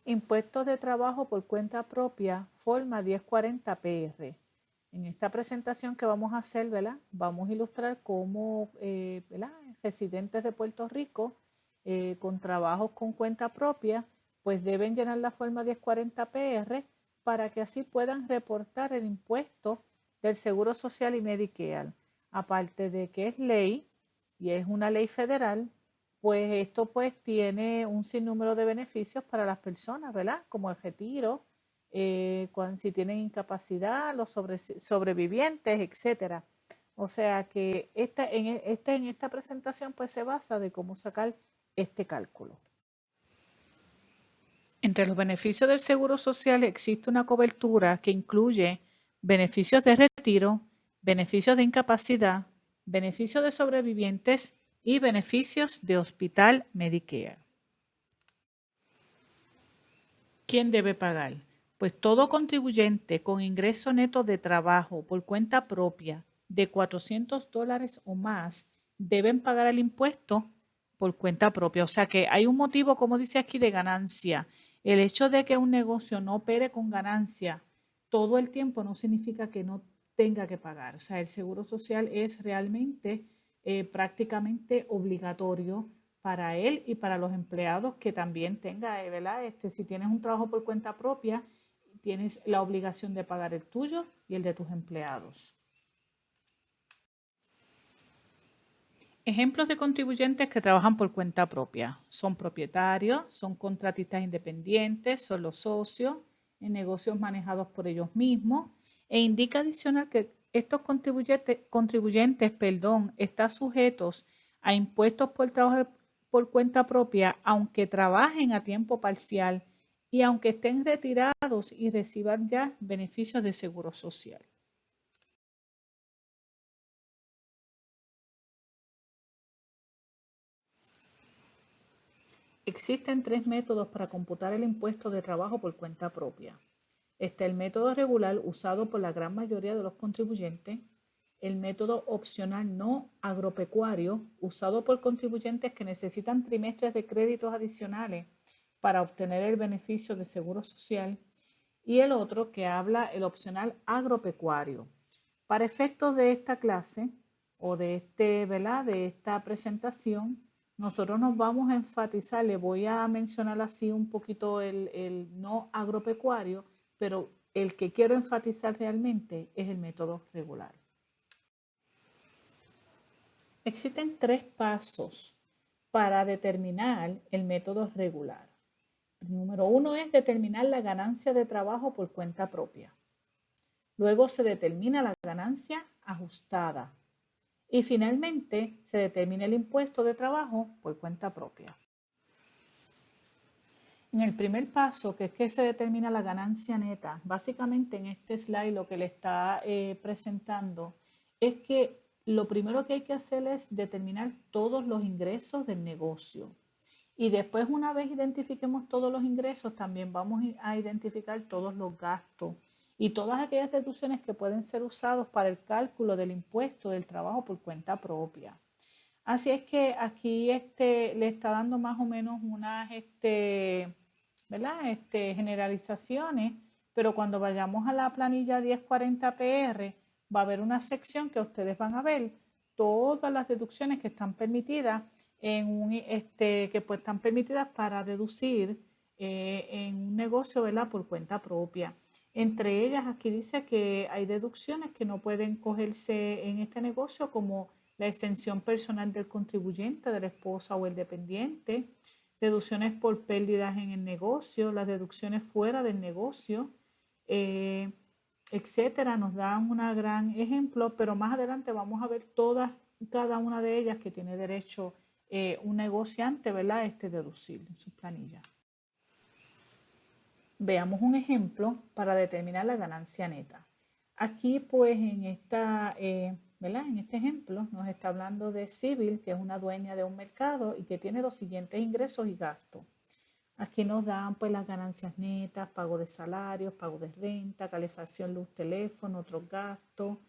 Impuestos de trabajo por cuenta propia, forma 1040 PR. En esta presentación que vamos a hacer, ¿verdad? Vamos a ilustrar cómo ¿verdad? Residentes de Puerto Rico con trabajos con cuenta propia, pues deben llenar la forma 1040 PR para que así puedan reportar el impuesto del Seguro Social y Medicare. Aparte de que es ley y es una ley federal, pues esto pues tiene un sinnúmero de beneficios para las personas, ¿verdad? Como el retiro, si tienen incapacidad, los sobrevivientes, etcétera. O sea que en esta presentación pues se basa de cómo sacar este cálculo. Entre los beneficios del Seguro Social existe una cobertura que incluye beneficios de retiro, beneficios de incapacidad, beneficios de sobrevivientes y beneficios de hospital Medicare. ¿Quién debe pagar? Pues todo contribuyente con ingreso neto de trabajo por cuenta propia de $400 o más deben pagar el impuesto por cuenta propia. O sea que hay un motivo, como dice aquí, de ganancia. El hecho de que un negocio no opere con ganancia todo el tiempo no significa que no tenga que pagar. O sea, el seguro social es realmente prácticamente obligatorio para él y para los empleados que también tenga, ¿verdad? Si tienes un trabajo por cuenta propia, tienes la obligación de pagar el tuyo y el de tus empleados. Ejemplos de contribuyentes que trabajan por cuenta propia. Son propietarios, son contratistas independientes, son los socios en negocios manejados por ellos mismos. E indica adicional que estos contribuyentes están sujetos a impuestos por trabajo por cuenta propia, aunque trabajen a tiempo parcial y aunque estén retirados y reciban ya beneficios de seguro social. Existen 3 métodos para computar el impuesto de trabajo por cuenta propia. Está el método regular usado por la gran mayoría de los contribuyentes, el método opcional no agropecuario usado por contribuyentes que necesitan trimestres de créditos adicionales para obtener el beneficio de seguro social, y el otro que habla el opcional agropecuario. Para efectos de esta clase o de esta presentación, nosotros nos vamos a enfatizar, le voy a mencionar así un poquito el no agropecuario, pero el que quiero enfatizar realmente es el método regular. Existen 3 pasos para determinar el método regular. Número 1 es determinar la ganancia de trabajo por cuenta propia. Luego se determina la ganancia ajustada. Y finalmente se determina el impuesto de trabajo por cuenta propia. En el primer paso, que es que se determina la ganancia neta, básicamente en este slide lo que le está presentando es que lo primero que hay que hacer es determinar todos los ingresos del negocio. Y después, una vez identifiquemos todos los ingresos, también vamos a identificar todos los gastos y todas aquellas deducciones que pueden ser usados para el cálculo del impuesto del trabajo por cuenta propia. Así es que aquí le está dando más o menos unas generalizaciones, pero cuando vayamos a la planilla 1040 PR va a haber una sección que ustedes van a ver todas las deducciones que están permitidas están permitidas para deducir en un negocio, ¿verdad? Por cuenta propia. Entre ellas, aquí dice que hay deducciones que no pueden cogerse en este negocio, como la exención personal del contribuyente, de la esposa o el dependiente, deducciones por pérdidas en el negocio, las deducciones fuera del negocio, etcétera. Nos dan un gran ejemplo, pero más adelante vamos a ver cada una de ellas que tiene derecho un negociante, ¿verdad? Deducir en su planilla. Veamos un ejemplo para determinar la ganancia neta. Aquí, pues, en este ejemplo nos está hablando de Civil, que es una dueña de un mercado y que tiene los siguientes ingresos y gastos. Aquí nos dan pues las ganancias netas, pago de salarios, pago de renta, calefacción, luz, teléfono, otros gastos,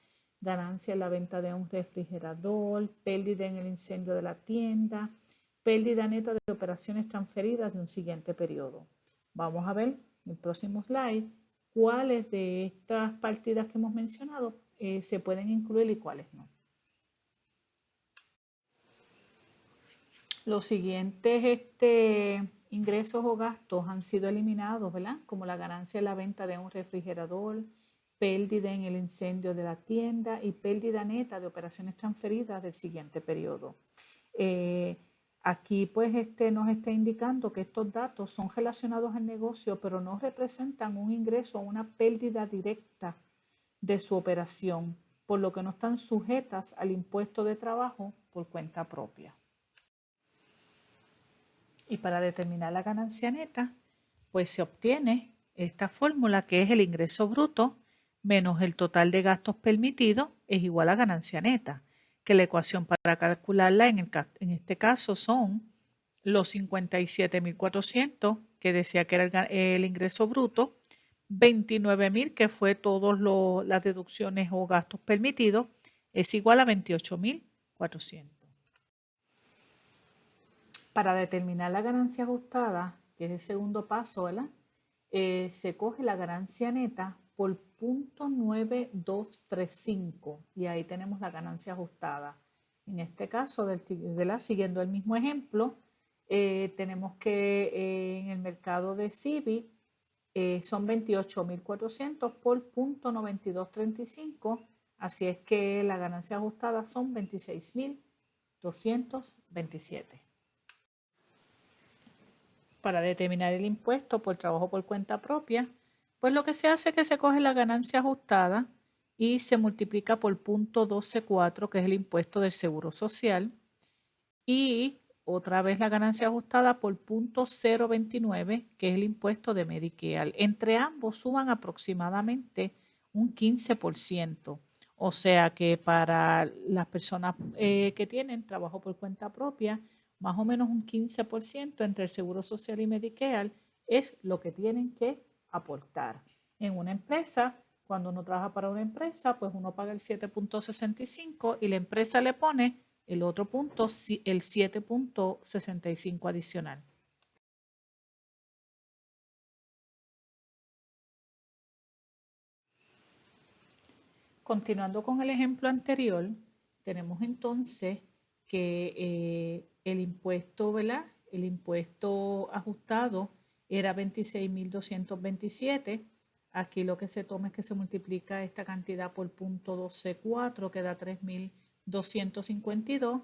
ganancia en la venta de un refrigerador, pérdida en el incendio de la tienda, pérdida neta de operaciones transferidas de un siguiente periodo. Vamos a ver en el próximo slide cuáles de estas partidas que hemos mencionado se pueden incluir y cuáles no. Los siguientes ingresos o gastos han sido eliminados, ¿verdad? Como la ganancia de la venta de un refrigerador, pérdida en el incendio de la tienda y pérdida neta de operaciones transferidas del siguiente periodo. Aquí pues nos está indicando que estos datos son relacionados al negocio, pero no representan un ingreso o una pérdida directa de su operación, por lo que no están sujetas al impuesto de trabajo por cuenta propia. Y para determinar la ganancia neta, pues se obtiene esta fórmula que es el ingreso bruto menos el total de gastos permitidos es igual a ganancia neta, que la ecuación para calcularla en este caso son los 57.400 que decía que era el ingreso bruto, 29.000 que fue todas las deducciones o gastos permitidos, es igual a 28.400. Para determinar la ganancia ajustada, que es el segundo paso, ¿verdad? Se coge la ganancia neta por 0.9235 y ahí tenemos la ganancia ajustada. En este caso, siguiendo el mismo ejemplo, tenemos que en el mercado de Civi son 28.400 por 0.9235, así es que la ganancia ajustada son 26.227. Para determinar el impuesto por trabajo por cuenta propia, pues lo que se hace es que se coge la ganancia ajustada y se multiplica por 0.124, que es el impuesto del Seguro Social, y otra vez la ganancia ajustada por 0.029, que es el impuesto de Medicare. Entre ambos suman aproximadamente un 15%. O sea que para las personas que tienen trabajo por cuenta propia, más o menos un 15% entre el Seguro Social y Medicare es lo que tienen que aportar. En una empresa, cuando uno trabaja para una empresa, pues uno paga el 7.65 y la empresa le pone el otro punto, el 7.65 adicional. Continuando con el ejemplo anterior, tenemos entonces que el impuesto, ¿verdad? El impuesto ajustado era 26.227. Aquí lo que se toma es que se multiplica esta cantidad por 0.124, que da 3.252.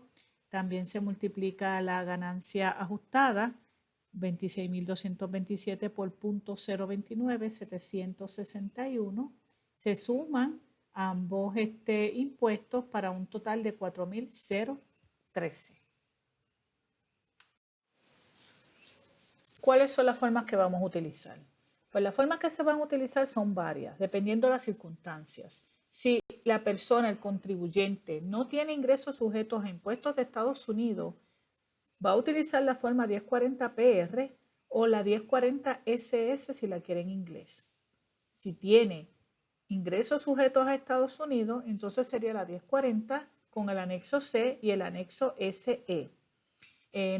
También se multiplica la ganancia ajustada, 26.227 por 0.029, 761. Se suman ambos impuestos para un total de 4.013. ¿Cuáles son las formas que vamos a utilizar? Pues las formas que se van a utilizar son varias, dependiendo de las circunstancias. Si la persona, el contribuyente, no tiene ingresos sujetos a impuestos de Estados Unidos, va a utilizar la forma 1040-PR o la 1040-SS si la quiere en inglés. Si tiene ingresos sujetos a Estados Unidos, entonces sería la 1040 con el anexo C y el anexo SE.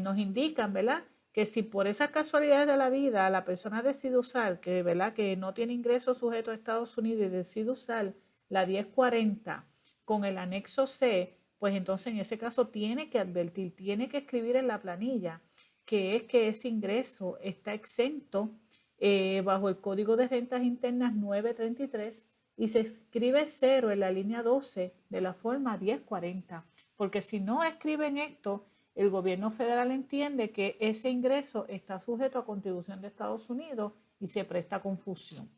Nos indican, ¿verdad?, que si por esas casualidades de la vida la persona decide usar, ¿verdad?, que no tiene ingresos sujetos a Estados Unidos y decide usar la 1040 con el anexo C, pues entonces en ese caso tiene que advertir, tiene que escribir en la planilla que es que ese ingreso está exento bajo el Código de Rentas Internas 933 y se escribe 0 en la línea 12 de la forma 1040, porque si no escriben esto, el gobierno federal entiende que ese ingreso está sujeto a contribución de Estados Unidos y se presta confusión.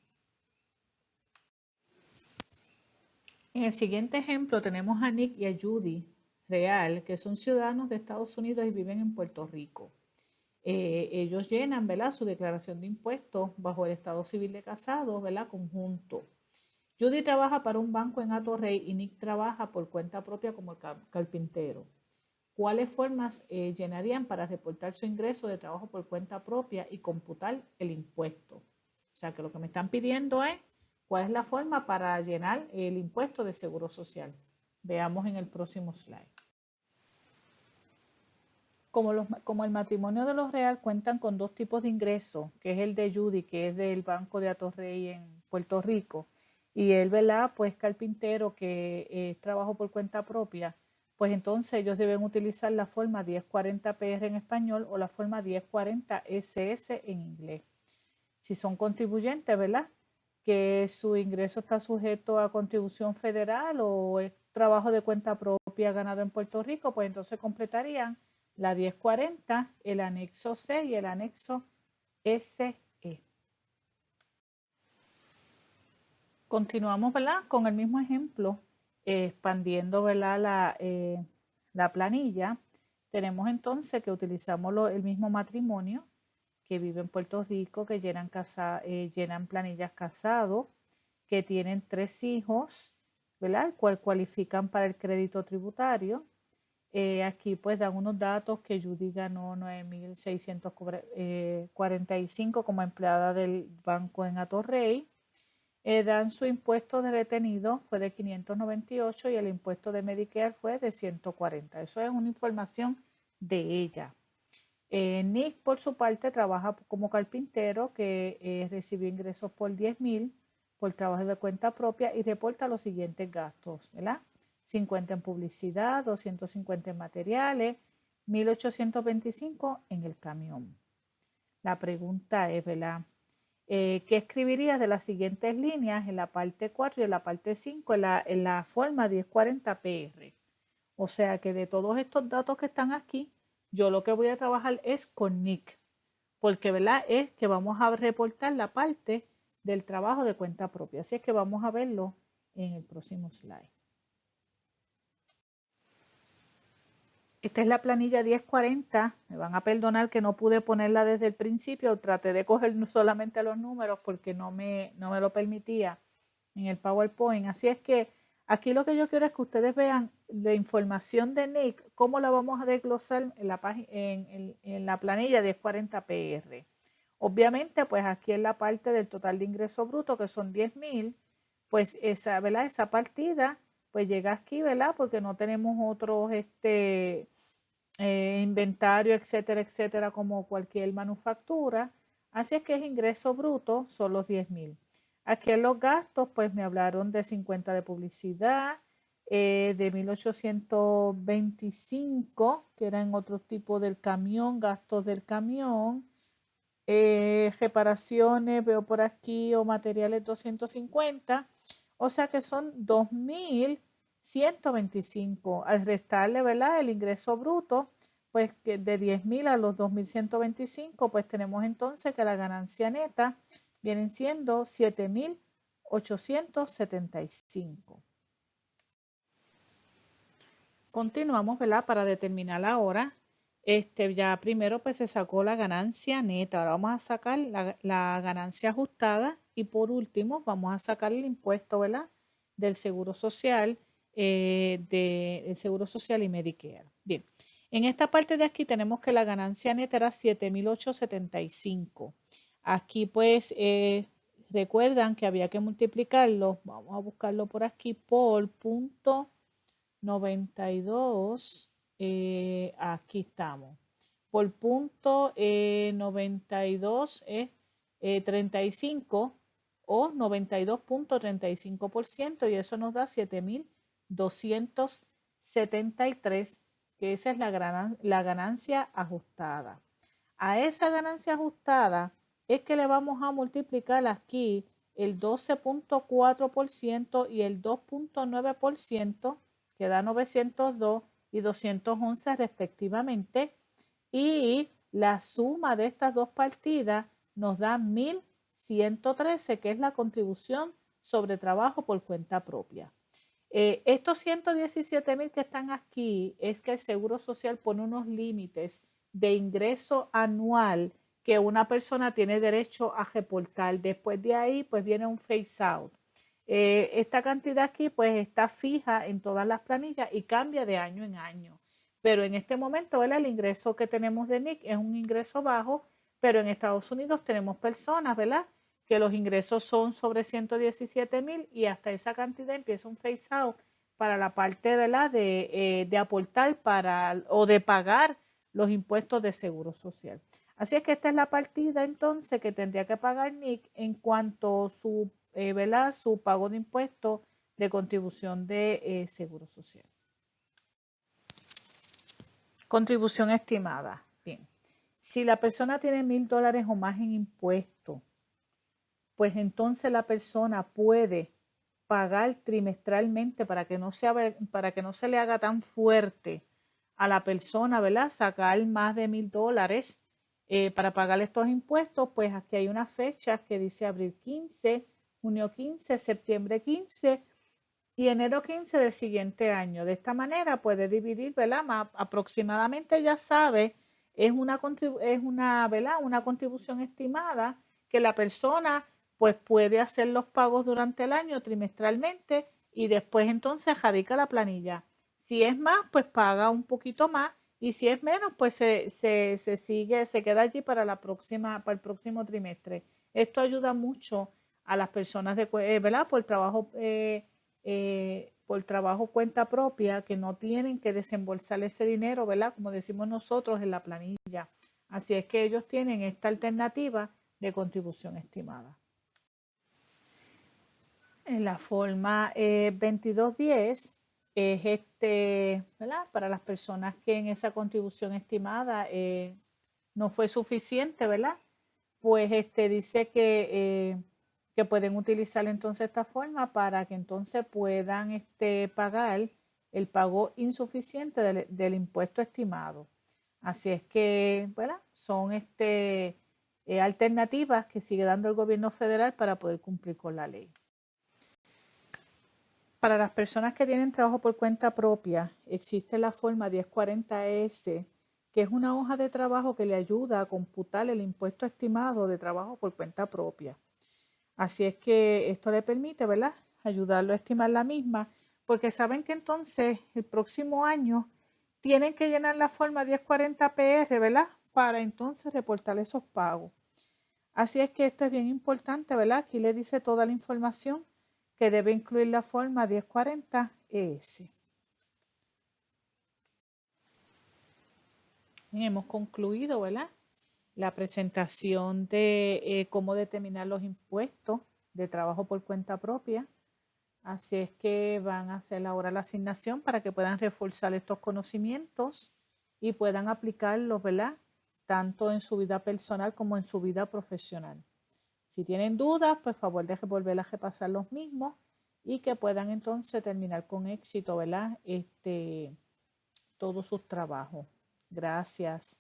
En el siguiente ejemplo tenemos a Nick y a Judy Real, que son ciudadanos de Estados Unidos y viven en Puerto Rico. Ellos llenan, ¿verdad?, su declaración de impuestos bajo el estado civil de casados, ¿verdad?, conjunto. Judy trabaja para un banco en Atorrey y Nick trabaja por cuenta propia como carpintero. ¿Cuáles formas llenarían para reportar su ingreso de trabajo por cuenta propia y computar el impuesto? O sea que lo que me están pidiendo es cuál es la forma para llenar el impuesto de seguro social. Veamos en el próximo slide. Como el matrimonio de los Real cuentan con dos tipos de ingresos, que es el de Judy, que es del Banco de Atorrey en Puerto Rico, y él, ¿verdad? Pues carpintero, que trabajo por cuenta propia, pues entonces ellos deben utilizar la forma 1040 PR en español o la forma 1040 SS en inglés. Si son contribuyentes, ¿verdad? Que su ingreso está sujeto a contribución federal o es trabajo de cuenta propia ganado en Puerto Rico, pues entonces completarían la 1040, el anexo C y el anexo SE. Continuamos, ¿verdad? Con el mismo ejemplo, expandiendo, ¿verdad? La planilla. Tenemos entonces que utilizamos el mismo matrimonio que vive en Puerto Rico, que llenan planillas casados, que tienen 3 hijos, ¿verdad? El cual cualifican para el crédito tributario. Aquí pues dan unos datos que Judy ganó 9.645 como empleada del banco en Atorrey. Dan su impuesto de retenido fue de 598 y el impuesto de Medicare fue de 140. Eso es una información de ella. Nick, por su parte, trabaja como carpintero que recibió ingresos por 10,000 por trabajo de cuenta propia y reporta los siguientes gastos, ¿verdad? 50 en publicidad, 250 en materiales, 1.825 en el camión. La pregunta es, ¿verdad? ¿Qué escribirías de las siguientes líneas en la parte 4 y en la parte 5 en la forma 1040 PR? O sea que de todos estos datos que están aquí, yo lo que voy a trabajar es con Nick, porque ¿verdad? Es que vamos a reportar la parte del trabajo de cuenta propia. Así es que vamos a verlo en el próximo slide. Esta es la planilla 1040. Me van a perdonar que no pude ponerla desde el principio. Traté de coger solamente los números porque no me lo permitía en el PowerPoint. Así es que aquí lo que yo quiero es que ustedes vean la información de Nick, cómo la vamos a desglosar en la planilla 1040 PR. Obviamente, pues aquí en la parte del total de ingreso bruto, que son 10,000, pues esa, ¿verdad? Esa partida, pues llega aquí, ¿verdad? Porque no tenemos otros inventario, etcétera, etcétera, como cualquier manufactura. Así es que es ingreso bruto, son los 10,000. Aquí en los gastos, pues me hablaron de 50 de publicidad, de 1.825, que era en otro tipo del camión, gastos del camión, reparaciones, veo por aquí, o materiales 250, o sea que son 2.125. Al restarle, ¿verdad? El ingreso bruto, pues que de 10,000 a los 2.125, pues tenemos entonces que la ganancia neta vienen siendo 7.875. Continuamos, ¿verdad? Para determinar la hora. Ya primero pues se sacó la ganancia neta. Ahora vamos a sacar la ganancia ajustada y por último vamos a sacar el impuesto, ¿verdad? Del Seguro Social, del Seguro Social y Medicare. Bien, en esta parte de aquí tenemos que la ganancia neta era 7.875. Aquí pues recuerdan que había que multiplicarlo, vamos a buscarlo por aquí, por punto 92, aquí estamos. Por punto 92 es 35 o 92.35% y eso nos da 7.273, que esa es la ganancia ajustada. A esa ganancia ajustada es que le vamos a multiplicar aquí el 12.4% y el 2.9%, que da 902 y 211 respectivamente, y la suma de estas dos partidas nos da 1.113, que es la contribución sobre trabajo por cuenta propia. Estos 117,000 que están aquí es que el Seguro Social pone unos límites de ingreso anual que una persona tiene derecho a reportar. Después de ahí, pues viene un phase out. Esta cantidad aquí pues está fija en todas las planillas y cambia de año en año. Pero en este momento, ¿verdad? El ingreso que tenemos de Nick es un ingreso bajo, pero en Estados Unidos tenemos personas, ¿verdad? Que los ingresos son sobre 117,000 y hasta esa cantidad empieza un phase out para la parte, ¿verdad? De aportar para o de pagar los impuestos de seguro social. Así es que esta es la partida entonces que tendría que pagar Nick en cuanto a su, ¿verdad? Su pago de impuestos de contribución de seguro social. Contribución estimada. Bien. Si la persona tiene $1,000 o más en impuestos, pues entonces la persona puede pagar trimestralmente para que no se le haga tan fuerte a la persona, ¿verdad? Sacar más de $1,000 para pagar estos impuestos. Pues aquí hay una fecha que dice abril 15, junio 15, septiembre 15 y enero 15 del siguiente año. De esta manera puede dividir, ¿verdad? Aproximadamente, ya sabe, es una ¿verdad? Una contribución estimada que la persona pues puede hacer los pagos durante el año trimestralmente y después entonces radica la planilla. Si es más, pues paga un poquito más y si es menos, pues se queda allí para el próximo trimestre. Esto ayuda mucho a las personas ¿verdad? Por trabajo cuenta propia, que no tienen que desembolsar ese dinero, ¿verdad? Como decimos nosotros en la planilla. Así es que ellos tienen esta alternativa de contribución estimada. En la forma 2210 es ¿verdad? Para las personas que en esa contribución estimada no fue suficiente, ¿verdad? Pues dice que pueden utilizar entonces esta forma para que entonces puedan pagar el pago insuficiente del impuesto estimado. Así es que, ¿verdad? Son alternativas que sigue dando el gobierno federal para poder cumplir con la ley. Para las personas que tienen trabajo por cuenta propia, existe la forma 1040S, que es una hoja de trabajo que le ayuda a computar el impuesto estimado de trabajo por cuenta propia. Así es que esto le permite, ¿verdad?, ayudarlo a estimar la misma, porque saben que entonces el próximo año tienen que llenar la forma 1040PR, ¿verdad?, para entonces reportar esos pagos. Así es que esto es bien importante, ¿verdad? Aquí le dice toda la información que debe incluir la forma 1040ES. Hemos concluido, ¿verdad?, la presentación de cómo determinar los impuestos de trabajo por cuenta propia. Así es que van a hacer ahora la asignación para que puedan reforzar estos conocimientos y puedan aplicarlos, ¿verdad?, tanto en su vida personal como en su vida profesional. Si tienen dudas, pues favor de volver a repasar los mismos y que puedan entonces terminar con éxito, ¿verdad?, todos sus trabajos. Gracias.